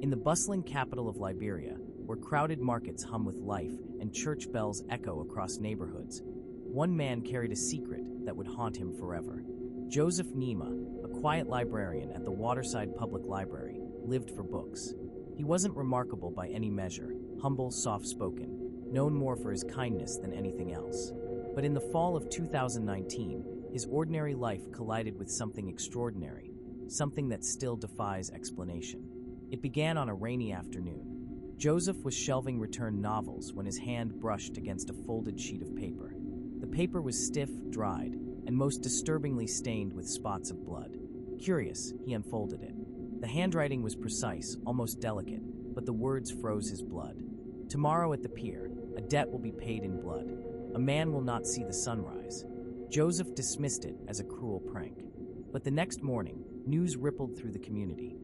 In the bustling capital of Liberia, where crowded markets hum with life and church bells echo across neighborhoods, one man carried a secret that would haunt him forever. Joseph Nima, a quiet librarian at the Waterside Public Library, lived for books. He wasn't remarkable by any measure, humble, soft-spoken, known more for his kindness than anything else. But in the fall of 2019, his ordinary life collided with something extraordinary, something that still defies explanation. It began on a rainy afternoon. Joseph was shelving returned novels when his hand brushed against a folded sheet of paper. The paper was stiff, dried, and most disturbingly stained with spots of blood. Curious, he unfolded it. The handwriting was precise, almost delicate, but the words froze his blood. Tomorrow at the pier, a debt will be paid in blood. A man will not see the sunrise. Joseph dismissed it as a cruel prank. But the next morning, news rippled through the community.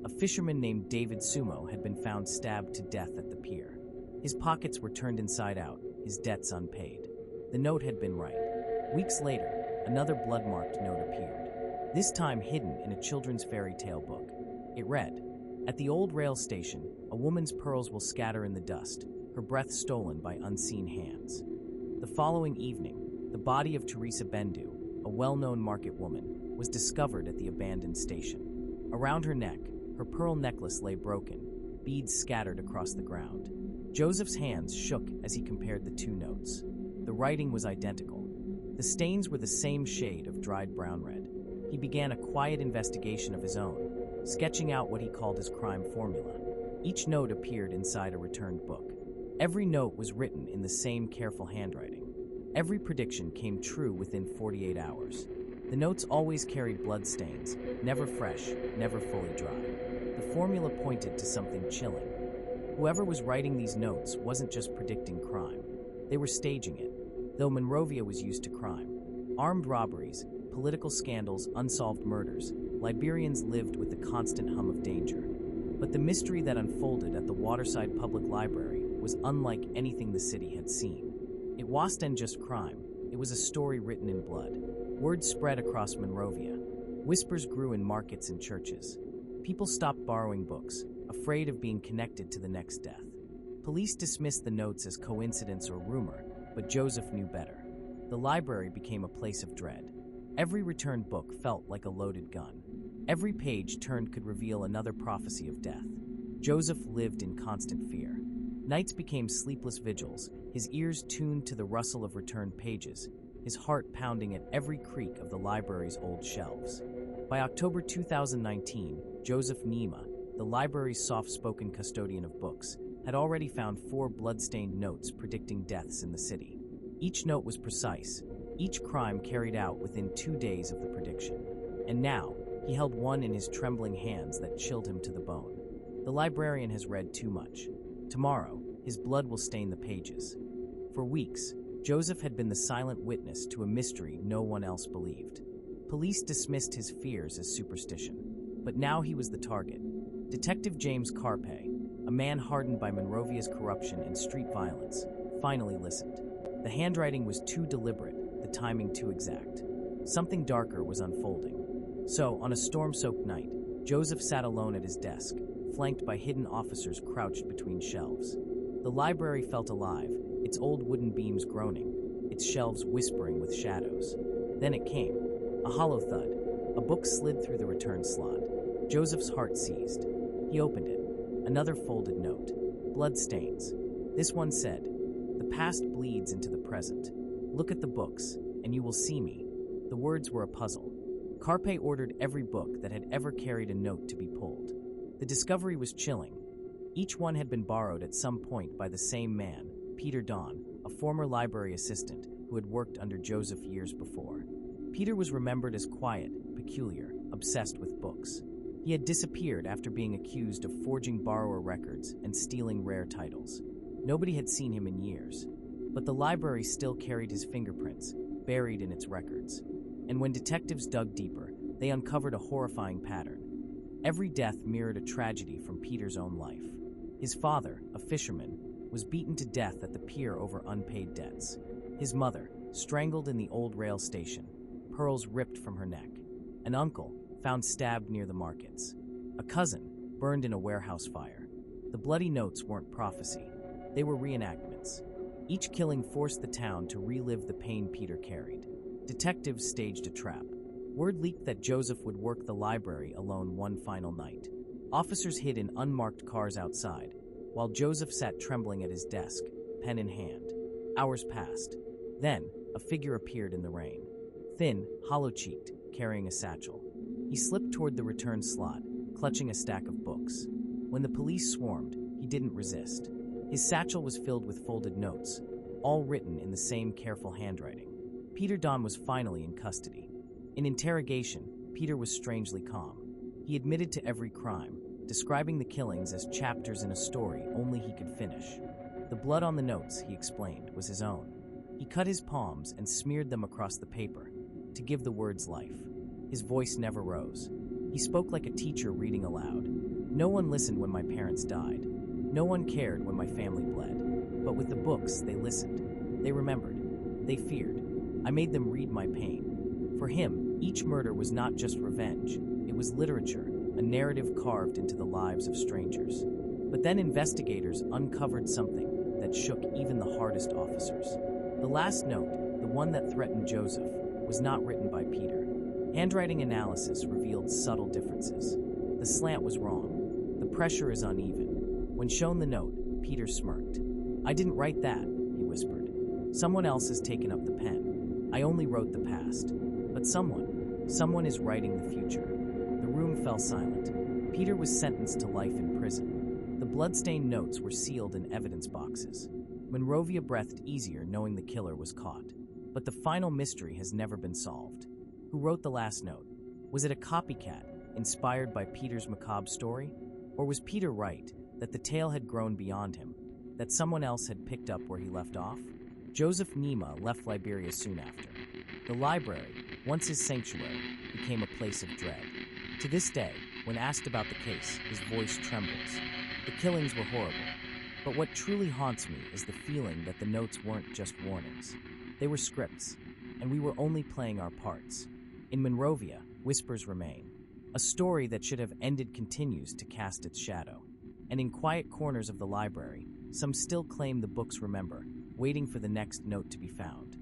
A fisherman named David Sumo had been found stabbed to death at the pier. His pockets were turned inside out, his debts unpaid. The note had been right. Weeks later, another blood-marked note appeared, this time hidden in a children's fairy tale book. It read, "At the old rail station, a woman's pearls will scatter in the dust, her breath stolen by unseen hands." The following evening, the body of Teresa Bendu, a well-known market woman, was discovered at the abandoned station. Around her neck, her pearl necklace lay broken, beads scattered across the ground. Joseph's hands shook as he compared the two notes. The writing was identical. The stains were the same shade of dried brown red. He began a quiet investigation of his own, sketching out what he called his crime formula. Each note appeared inside a returned book. Every note was written in the same careful handwriting. Every prediction came true within 48 hours. The notes always carried bloodstains, never fresh, never fully dry. The formula pointed to something chilling. Whoever was writing these notes wasn't just predicting crime. They were staging it. Though Monrovia was used to crime, armed robberies, political scandals, unsolved murders, Liberians lived with the constant hum of danger. But the mystery that unfolded at the Waterside Public Library was unlike anything the city had seen. It wasn't just crime, it was a story written in blood. Word spread across Monrovia. Whispers grew in markets and churches. People stopped borrowing books, afraid of being connected to the next death. Police dismissed the notes as coincidence or rumor, but Joseph knew better. The library became a place of dread. Every returned book felt like a loaded gun. Every page turned could reveal another prophecy of death. Joseph lived in constant fear. Nights became sleepless vigils, his ears tuned to the rustle of returned pages, his heart pounding at every creak of the library's old shelves. By October 2019, Joseph Nima, the library's soft-spoken custodian of books, had already found 4 blood-stained notes predicting deaths in the city. Each note was precise, each crime carried out within 2 days of the prediction. And now, he held one in his trembling hands that chilled him to the bone. The librarian has read too much. Tomorrow, his blood will stain the pages. For weeks, Joseph had been the silent witness to a mystery no one else believed. Police dismissed his fears as superstition. But now he was the target. Detective James Carpe, a man hardened by Monrovia's corruption and street violence, finally listened. The handwriting was too deliberate, the timing too exact. Something darker was unfolding. So, on a storm-soaked night, Joseph sat alone at his desk, flanked by hidden officers crouched between shelves. The library felt alive, its old wooden beams groaning, its shelves whispering with shadows. Then it came. A hollow thud. A book slid through the return slot. Joseph's heart seized. He opened it. Another folded note. Bloodstains. This one said, "The past bleeds into the present. Look at the books, and you will see me." The words were a puzzle. Carpe ordered every book that had ever carried a note to be pulled. The discovery was chilling. Each one had been borrowed at some point by the same man, Peter Don, a former library assistant who had worked under Joseph years before. Peter was remembered as quiet, peculiar, obsessed with books. He had disappeared after being accused of forging borrower records and stealing rare titles. Nobody had seen him in years, but the library still carried his fingerprints, buried in its records. And when detectives dug deeper, they uncovered a horrifying pattern. Every death mirrored a tragedy from Peter's own life. His father, a fisherman, was beaten to death at the pier over unpaid debts. His mother, strangled in the old rail station, pearls ripped from her neck. An uncle, found stabbed near the markets. A cousin, burned in a warehouse fire. The bloody notes weren't prophecy. They were reenactments. Each killing forced the town to relive the pain Peter carried. Detectives staged a trap. Word leaked that Joseph would work the library alone one final night. Officers hid in unmarked cars outside, while Joseph sat trembling at his desk, pen in hand. Hours passed. Then, a figure appeared in the rain. Thin, hollow-cheeked, carrying a satchel. He slipped toward the return slot, clutching a stack of books. When the police swarmed, he didn't resist. His satchel was filled with folded notes, all written in the same careful handwriting. Peter Don was finally in custody. In interrogation, Peter was strangely calm. He admitted to every crime, describing the killings as chapters in a story only he could finish. The blood on the notes, he explained, was his own. He cut his palms and smeared them across the paper to give the words life. His voice never rose. He spoke like a teacher reading aloud. No one listened when my parents died. No one cared when my family bled. But with the books, they listened. They remembered. They feared. I made them read my pain. For him, each murder was not just revenge. It was literature, a narrative carved into the lives of strangers. But then investigators uncovered something that shook even the hardest officers. The last note, the one that threatened Joseph, was not written by Peter. Handwriting analysis revealed subtle differences. The slant was wrong. The pressure is uneven. When shown the note, Peter smirked. "I didn't write that," he whispered. "Someone else has taken up the pen. I only wrote the past. But someone is writing the future." The room fell silent. Peter was sentenced to life in prison. The bloodstained notes were sealed in evidence boxes. Monrovia breathed easier knowing the killer was caught. But the final mystery has never been solved. Who wrote the last note? Was it a copycat, inspired by Peter's macabre story? Or was Peter right, that the tale had grown beyond him, that someone else had picked up where he left off? Joseph Nema left Liberia soon after. The library, once his sanctuary, became a place of dread. To this day, when asked about the case, his voice trembles. The killings were horrible. But what truly haunts me is the feeling that the notes weren't just warnings. They were scripts, and we were only playing our parts. In Monrovia, whispers remain. A story that should have ended continues to cast its shadow. And in quiet corners of the library, some still claim the books remember, waiting for the next note to be found.